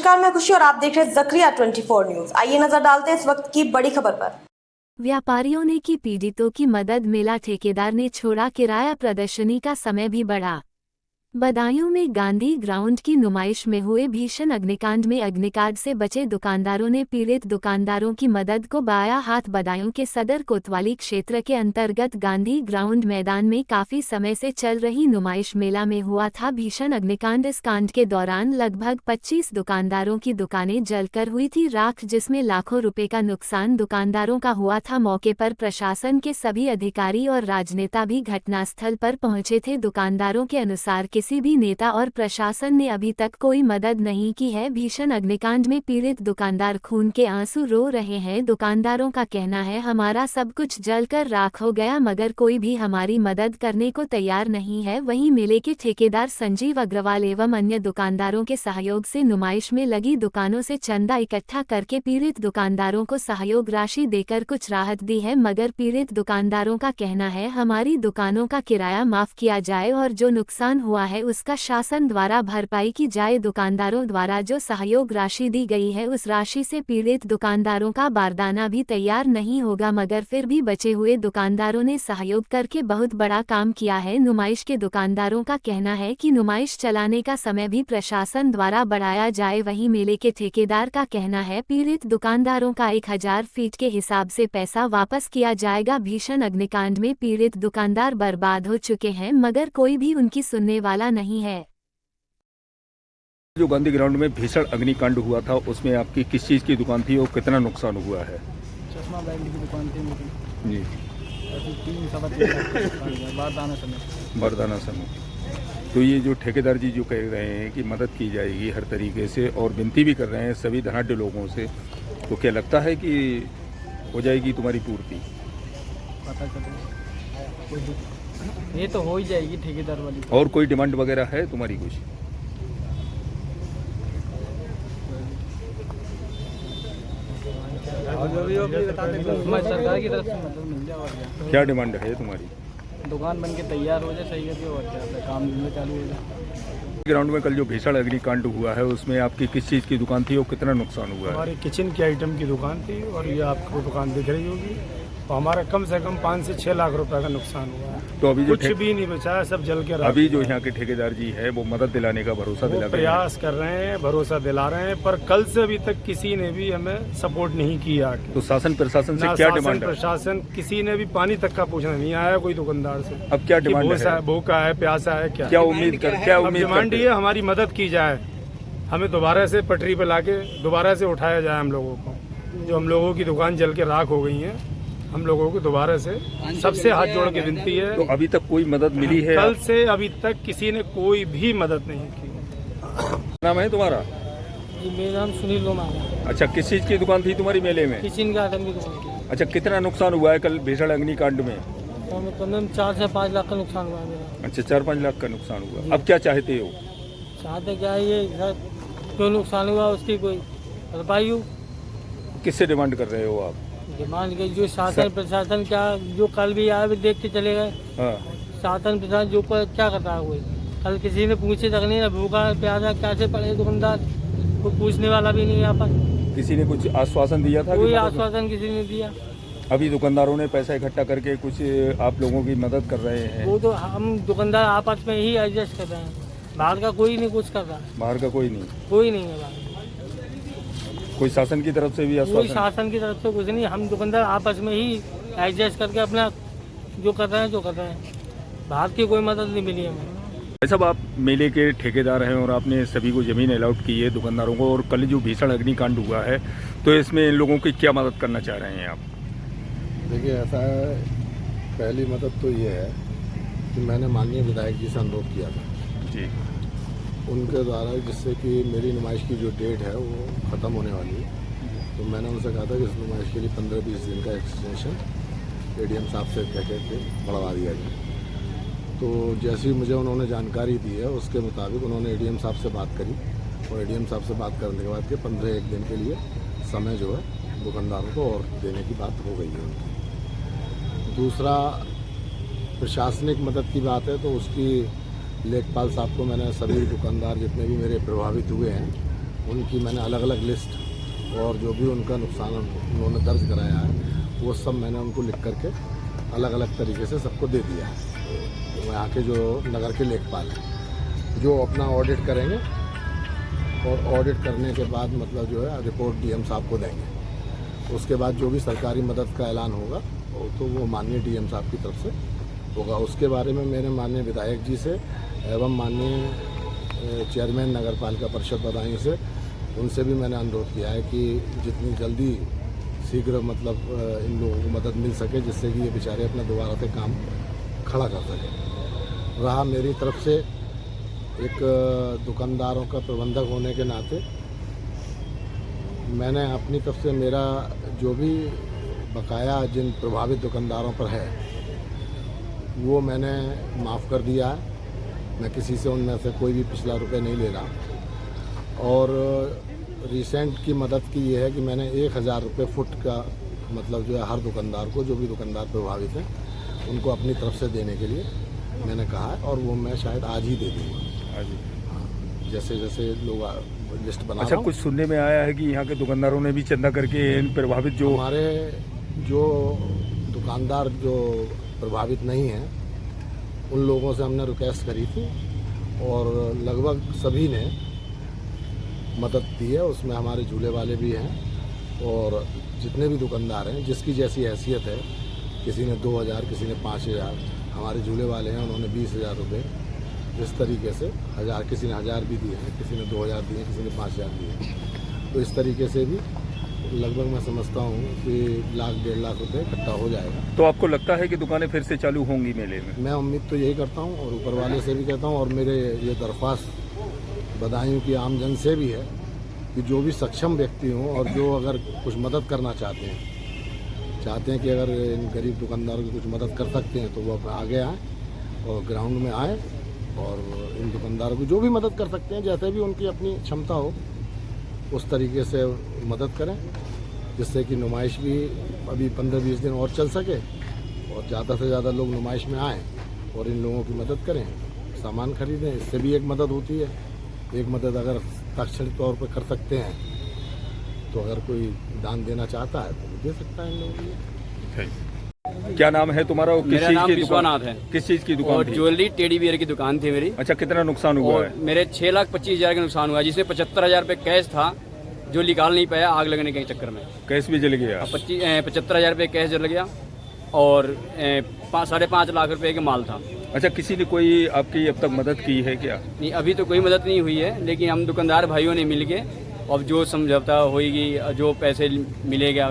नमस्कार, मैं खुशी और आप देख रहे हैं ज़करिया 24 न्यूज। आइए नजर डालते हैं इस वक्त की बड़ी खबर पर। व्यापारियों ने की पीड़ितों की मदद, मिला ठेकेदार ने छोड़ा किराया, प्रदर्शनी का समय भी बढ़ा। बदायूं में गांधी ग्राउंड की नुमाइश में हुए भीषण अग्निकांड में अग्निकांड से बचे दुकानदारों ने पीड़ित दुकानदारों की मदद को बाया हाथ। बदायूं के सदर कोतवाली क्षेत्र के अंतर्गत गांधी ग्राउंड मैदान में काफी समय से चल रही नुमाइश मेला में हुआ था भीषण अग्निकांड। इस कांड के दौरान लगभग 25 दुकानदारों की दुकानें जलकर हुई थी राख, जिसमें लाखों रुपए का नुकसान दुकानदारों का हुआ था। मौके पर प्रशासन के सभी अधिकारी और राजनेता भी घटनास्थल पर पहुंचे थे। दुकानदारों के अनुसार किसी भी नेता और प्रशासन ने अभी तक कोई मदद नहीं की है। भीषण अग्निकांड में पीड़ित दुकानदार खून के आंसू रो रहे हैं। दुकानदारों का कहना है, हमारा सब कुछ जलकर राख हो गया, मगर कोई भी हमारी मदद करने को तैयार नहीं है। वहीं मेले के ठेकेदार संजीव अग्रवाल एवं अन्य दुकानदारों के सहयोग से नुमाइश में लगी दुकानों से चंदा इकट्ठा करके पीड़ित दुकानदारों को सहयोग राशि देकर कुछ राहत दी है, मगर पीड़ित दुकानदारों का कहना है, हमारी दुकानों का किराया माफ किया जाए और जो नुकसान हुआ है उसका शासन द्वारा भरपाई की जाए। दुकानदारों द्वारा जो सहयोग राशि दी गई है उस राशि से पीड़ित दुकानदारों का बारदाना भी तैयार नहीं होगा, मगर फिर भी बचे हुए दुकानदारों ने सहयोग करके बहुत बड़ा काम किया है। नुमाइश के दुकानदारों का कहना है कि नुमाइश चलाने का समय भी प्रशासन द्वारा बढ़ाया जाए। वहीं मेले के ठेकेदार का कहना है, पीड़ित दुकानदारों का 1000 फीट के हिसाब से पैसा वापस किया जाएगा। भीषण अग्निकांड में पीड़ित दुकानदार बर्बाद हो चुके हैं, मगर कोई भी उनकी सुनने वाला नहीं है। जो गांधी ग्राउंड में भीषण अग्निकांड हुआ था उसमें आपकी किस चीज़ की दुकान थी और कितना नुकसान हुआ है? चश्मा बैग की दुकान थी मेरी जी। ऐसी 3-3.5 बारदाना समय। तो ये जो ठेकेदार जी जो कह रहे हैं कि मदद की जाएगी हर तरीके से और विनती भी कर रहे हैं सभी धनाढ्य लोगों से, तो क्या लगता है कि हो जाएगी तुम्हारी पूर्ति? पता चलेगा, ये तो हो ही जाएगी ठेकेदार वाली। और कोई डिमांड वगैरह है तुम्हारी कुछ? मैं सरकार की तरफ से मदद मिल जाए और क्या डिमांड है तुम्हारी? दुकान बन के तैयार हो जाए, सही करके और क्या काम धंधा चालू हो जाए। ग्राउंड में कल जो भीषण अग्निकांड हुआ है उसमें आपकी किस चीज़ की दुकान थी और कितना नुकसान हुआ है? हमारी किचन की आइटम की दुकान थी और ये आपको दुकान दिख रही होगी, तो हमारा कम से कम 5 से 6 लाख रुपए का नुकसान हुआ है। तो अभी जो कुछ भी नहीं बचा है, सब जल के राख। अभी जो यहाँ के ठेकेदार जी है वो मदद दिलाने का भरोसा दिला प्रयास कर रहे हैं, भरोसा दिला रहे हैं, पर कल से अभी तक किसी ने भी हमें सपोर्ट नहीं किया। तो शासन प्रशासन से क्या डिमांड है? प्रशासन किसी ने भी पानी तक का पूछना नहीं आया कोई दुकानदार से। अब क्या डिमांड है? भूखा है, प्यासा है, क्या उम्मीद डिमांड ये हमारी मदद की जाए, हमें दोबारा से पटरी पे लाके दोबारा से उठाया जाए हम लोगों को। जो हम लोगों की दुकान जल के राख हो गई है, हम लोगों को दोबारा से सबसे हाथ जोड़ के विनती है। तो अभी तक कोई मदद मिली है? कल से अभी तक किसी ने कोई भी मदद नहीं की। नाम है तुम्हारा? जी, मेरा नाम सुनील लोमार है। अच्छा, किस चीज़ की दुकान थी तुम्हारी मेले में? किचन का आइटम की दुकान थी। अच्छा, कितना नुकसान हुआ है कल भीषण अग्निकांड में? तो मैं कम 4 से 5 लाख का नुकसान हुआ है मेरा। अच्छा, 4-5 लाख का नुकसान हुआ। अब क्या चाहते हो? चाहते क्या है, ये क्यों नुकसान हुआ उसकी कोई भरपाई हो। किससे डिमांड कर रहे हो आप? डिमांड के जो शासन प्रशासन क्या, जो कल भी आए देख के चले गए। हाँ। शासन प्रशासन जो क्या करता है कोई, कल किसी ने पूछे तक नहीं, भूखा प्यासा कैसे पड़े दुकानदार, कोई पूछने वाला भी नहीं यहाँ पर। किसी ने कुछ आश्वासन दिया था? कोई आश्वासन किसी ने दिया। अभी दुकानदारों ने पैसा इकट्ठा करके कुछ आप लोगों की मदद कर रहे हैं? वो तो हम दुकानदार आपस में ही एडजस्ट कर रहे हैं, बाहर का कोई नहीं कुछ कर रहा। बाहर का कोई नहीं? कोई नहीं है बाहर। कोई शासन की तरफ से भी कोई आश्वासन? शासन की तरफ से कुछ नहीं, हम दुकानदार आपस में ही एडजस्ट करके अपना जो कर रहे हैं जो कर रहे हैं, बाहर की कोई मदद नहीं मिली हमें। भाई साहब, आप मेले के ठेकेदार हैं और आपने सभी को ज़मीन अलॉट की है दुकानदारों को, और कल जो भीषण अग्निकांड हुआ है तो इसमें इन लोगों की क्या मदद करना चाह रहे हैं आप? देखिए, ऐसा है, पहली मदद तो ये है कि मैंने माननीय विधायक जी से अनुरोध किया था जी, उनके द्वारा, जिससे कि मेरी नुमाइश की जो डेट है वो ख़त्म होने वाली है, तो मैंने उनसे कहा था कि इस नुमाइश के लिए 15-20 दिन का एक्सटेंशन एडीएम साहब से कह के बढ़वा दिया जाए। तो जैसी मुझे उन्होंने जानकारी दी है उसके मुताबिक उन्होंने एडीएम साहब से बात करी और एडीएम साहब से बात करने के बाद के 15 दिन के लिए समय जो है दुकानदारों को और देने की बात हो गई है उनकी। दूसरा, प्रशासनिक मदद की बात है तो उसकी लेखपाल साहब को मैंने, सभी दुकानदार जितने भी मेरे प्रभावित हुए हैं उनकी मैंने अलग अलग लिस्ट और जो भी उनका नुकसान उन्होंने दर्ज कराया है वो सब मैंने उनको लिख करके अलग अलग तरीके से सबको दे दिया है। यहाँ के जो नगर के लेखपाल हैं जो अपना ऑडिट करेंगे और ऑडिट करने के बाद मतलब जो है रिपोर्ट डीएम साहब को देंगे। उसके बाद जो भी सरकारी मदद का ऐलान होगा तो वो माननीय डीएम साहब की तरफ से होगा। उसके बारे में मेरे माननीय विधायक जी से एवं माननीय चेयरमैन नगर पालिका परिषद बदायूं से उनसे भी मैंने अनुरोध किया है कि जितनी जल्दी शीघ्र मतलब इन लोगों को मदद मिल सके जिससे कि ये बेचारे अपना दोबारा से काम खड़ा कर सकें। रहा मेरी तरफ से एक दुकानदारों का प्रबंधक होने के नाते मैंने अपनी तरफ से मेरा जो भी बकाया जिन प्रभावित दुकानदारों पर है वो मैंने माफ़ कर दिया है। मैं किसी से उनमें से कोई भी पिछला रुपये नहीं ले रहा। और रिसेंट की मदद की ये है कि मैंने 1000 रुपये फुट का मतलब जो है हर दुकानदार को जो भी दुकानदार प्रभावित हैं उनको अपनी तरफ से देने के लिए मैंने कहा है और वो मैं शायद आज ही दे दूँगा। हाँ, जैसे जैसे लोग लिस्ट बना। अच्छा, कुछ सुनने में आया है कि यहाँ के दुकानदारों ने भी चंदा करके इन प्रभावित जो हमारे जो दुकानदार जो प्रभावित नहीं हैं उन लोगों से हमने रिक्वेस्ट करी थी और लगभग सभी ने मदद दी है। उसमें हमारे झूले वाले भी हैं और जितने भी दुकानदार हैं जिसकी जैसी हैसियत है, किसी ने 2000 किसी ने 5000, हमारे झूले वाले हैं उन्होंने 20,000 रुपये इस तरीके से 1000 किसी ने 1000 भी दिए हैं, किसी ने 2000 दिए, किसी ने 5000 दिए। तो इस तरीके से भी लगभग मैं समझता हूँ कि 1,00,000 1.5 लाख रुपये इकट्ठा हो जाएगा। तो आपको लगता है कि दुकानें फिर से चालू होंगी मेले में? मैं उम्मीद तो यही करता हूँ और ऊपर वाले से भी कहता हूँ और मेरे ये दरख्वास्त बदायूं की आम जन से भी है कि जो भी सक्षम व्यक्ति हों और जो अगर कुछ मदद करना चाहते हैं कि अगर इन गरीब दुकानदारों की कुछ मदद कर सकते हैं तो वो आगे आएँ और ग्राउंड में आएँ और इन दुकानदारों की जो भी मदद कर सकते हैं जैसे भी उनकी अपनी क्षमता हो उस तरीके से मदद करें जिससे कि नुमाइश भी अभी 15-20 दिन और चल सके और ज़्यादा से ज़्यादा लोग नुमाइश में आएँ और इन लोगों की मदद करें, सामान खरीदें। इससे भी एक मदद होती है। एक मदद अगर तात्क्षणिक तौर पर कर सकते हैं तो अगर कोई दान देना चाहता है तो दे सकता है इन लोगों को। क्या नाम है तुम्हारा और किस मेरा चीज नाम की विश्वनाथ दुकान है। किस चीज की दुकान और थी? ज्वेलरी टेडी बियर की दुकान थी मेरी। अच्छा, कितना नुकसान हुआ और है? मेरे 6,25,000 का नुकसान हुआ जिसमें 75,000 रुपये कैश था जो निकाल नहीं पाया आग लगने के चक्कर में। कैश भी जल गया? 75,000 रुपये कैश जल गया और 5.5 लाख रुपए का माल था। अच्छा, किसी ने कोई आपकी अब तक मदद की है क्या? नहीं, अभी तो कोई मदद नहीं हुई है, लेकिन हम दुकानदार भाइयों ने मिल के अब जो समझौता होगी, जो पैसे मिलेगा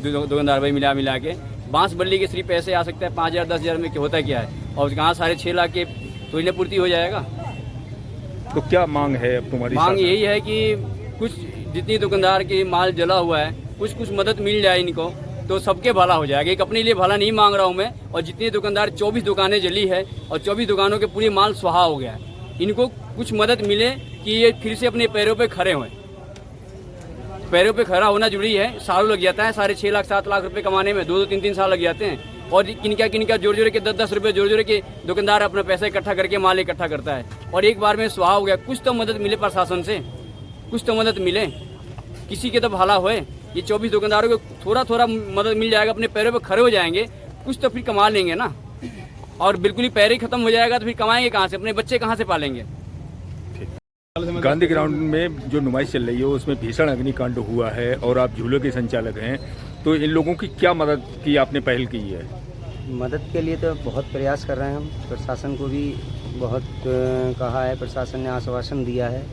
दुकानदार भाई मिला के बांस बल्ली के सिर्फ पैसे आ सकता है 5,000 10,000 में होता क्या है और कहाँ 6.5 लाख के थोड़ी ना पूर्ति हो जाएगा। तो क्या मांग है अब तुम्हारी? मांग यही है कि कुछ जितनी दुकानदार की माल जला हुआ है कुछ मदद मिल जाए इनको तो सबके भला हो जाएगा। एक अपने लिए भला नहीं मांग रहा हूँ मैं। और जितनी दुकानदार 24 दुकानें जली है और 24 दुकानों के पूरी माल सुहा हो गया है, इनको कुछ मदद मिले कि ये फिर से अपने पैरों पे खड़े हों। पैरों पे खड़ा होना जरूरी है। सालों लग जाता है 6.5 लाख 7 लाख रुपए कमाने में, 2-2 3-3 साल लग जाते हैं। और किनका जोर के 10-10 रुपये जोर के दुकानदार अपना पैसा इकट्ठा करके माल इकट्ठा करता है और एक बार में सुहा हो गया। कुछ तो मदद मिले प्रशासन से, कुछ तो मदद मिले, किसी के तो भला होए। ये 24 दुकानदारों को थोड़ा मदद मिल जाएगा, अपने पैरों पे खड़े हो जाएंगे, कुछ तो फिर कमा लेंगे ना। और बिल्कुल ही पैर ही खत्म हो जाएगा तो फिर कमाएंगे कहाँ से, अपने बच्चे कहाँ से पालेंगे। गांधी ग्राउंड में जो नुमाइश चल रही है उसमें भीषण अग्निकांड हुआ है और आप झूलों के संचालक हैं, तो इन लोगों की क्या मदद की आपने पहल की है? मदद के लिए तो बहुत प्रयास कर रहे हैं हम। प्रशासन को भी बहुत कहा है, प्रशासन ने आश्वासन दिया है।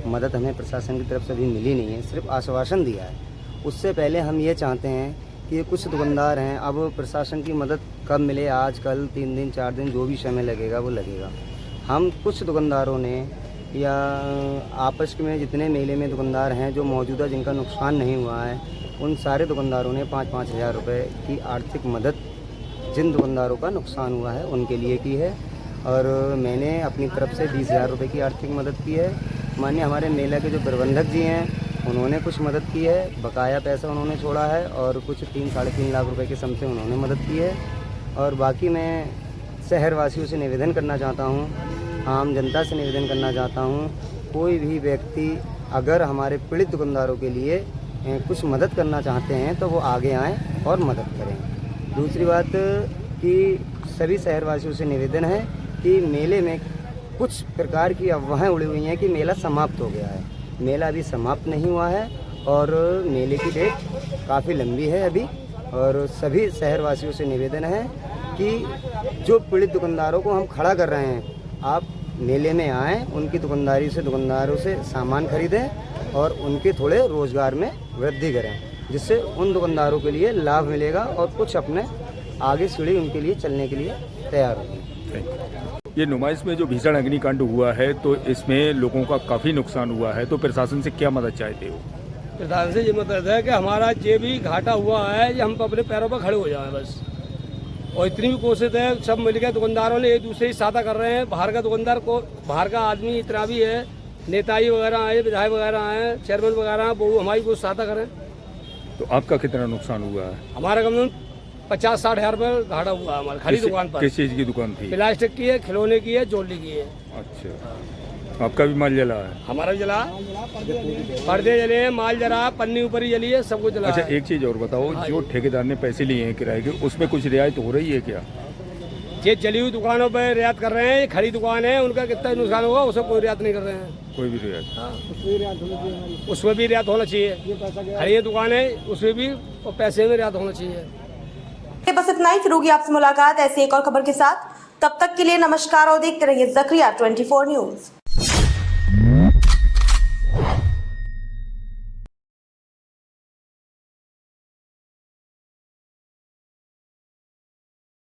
मदद हमें प्रशासन की तरफ से अभी मिली नहीं है, सिर्फ आश्वासन दिया है। उससे पहले हम ये चाहते हैं कि कुछ दुकानदार हैं, अब प्रशासन की मदद कब मिले, आज कल 3 दिन 4 दिन जो भी समय लगेगा वो लगेगा। हम कुछ दुकानदारों ने या आपस में जितने मेले में दुकानदार हैं जो मौजूदा जिनका नुकसान नहीं हुआ है, उन सारे दुकानदारों ने 5-5 हज़ार रुपये की आर्थिक मदद जिन दुकानदारों का नुकसान हुआ है उनके लिए की है। और मैंने अपनी तरफ से 20,000 रुपये की आर्थिक मदद की है। माननीय हमारे मेला के जो प्रबंधक जी हैं उन्होंने कुछ मदद की है, बकाया पैसा उन्होंने छोड़ा है और कुछ 3-3.5 लाख रुपए के सम से उन्होंने मदद की है। और बाकी मैं शहरवासियों से निवेदन करना चाहता हूँ, आम जनता से निवेदन करना चाहता हूँ, कोई भी व्यक्ति अगर हमारे पीड़ित दुकानदारों के लिए कुछ मदद करना चाहते हैं तो वो आगे आएँ और मदद करें। दूसरी बात कि सभी शहरवासियों से निवेदन है कि मेले में कुछ प्रकार की अफवाहें उड़ी हुई हैं कि मेला समाप्त हो गया है। मेला अभी समाप्त नहीं हुआ है और मेले की डेट काफ़ी लंबी है अभी। और सभी शहरवासियों से निवेदन है कि जो पीड़ित दुकानदारों को हम खड़ा कर रहे हैं, आप मेले में आएँ, उनकी दुकानदारों से सामान खरीदें और उनके थोड़े रोज़गार में वृद्धि करें, जिससे उन दुकानदारों के लिए लाभ मिलेगा और कुछ अपने आगे सीढ़ी उनके लिए चलने के लिए तैयार होंगे। ये नुमाइश में जो भीषण अग्निकांड हुआ है तो इसमें लोगों का काफ़ी नुकसान हुआ है, तो प्रशासन से क्या मदद चाहते हो? प्रधान से ये मदद है कि हमारा जो भी घाटा हुआ है ये हम अपने पैरों पर खड़े हो जाएं बस। और इतनी भी कोशिश है, सब मिलकर दुकानदारों ने एक दूसरे की सहायता कर रहे हैं। बाहर का दुकानदार को, बाहर का आदमी इतना भी है, नेताजी वगैरह आए, विधायक वगैरह आए, चेयरमैन वगैरह, वो हमारी कुछ सहायता करें। तो आपका कितना नुकसान हुआ है? हमारा कम से कम 50-60 हज़ार रुपये घाटा हुआ हमारी खड़ी दुकान पर। किस चीज़ की दुकान थी? प्लास्टिक की है, खिलौने की है, ज्वेलरी की है। अच्छा, आपका भी माल जला है? हमारा भी जला, पर्दे जले हैं, माल जला, पन्नी ऊपर ही जली है, सब कुछ जला। अच्छा, एक चीज़ और बताओ, जो ठेकेदार ने पैसे लिए हैं किराए के, उसमें कुछ रियायत हो रही है क्या? ये जली हुई दुकानों पर रियायत कर रहे हैं, ये खड़ी दुकान है, उनका कितना नुकसान होगा उसमें कोई रियायत नहीं कर रहे हैं। कोई भी रियायत? उसमें भी रियायत होना चाहिए। खड़ी दुकान है उसमें भी और पैसे में रियायत होना चाहिए। बस इतना ही, फिर होगी आपसे मुलाकात ऐसी एक और खबर के साथ। तब तक के लिए नमस्कार और देखते रहिए ज़करिया 24 न्यूज़।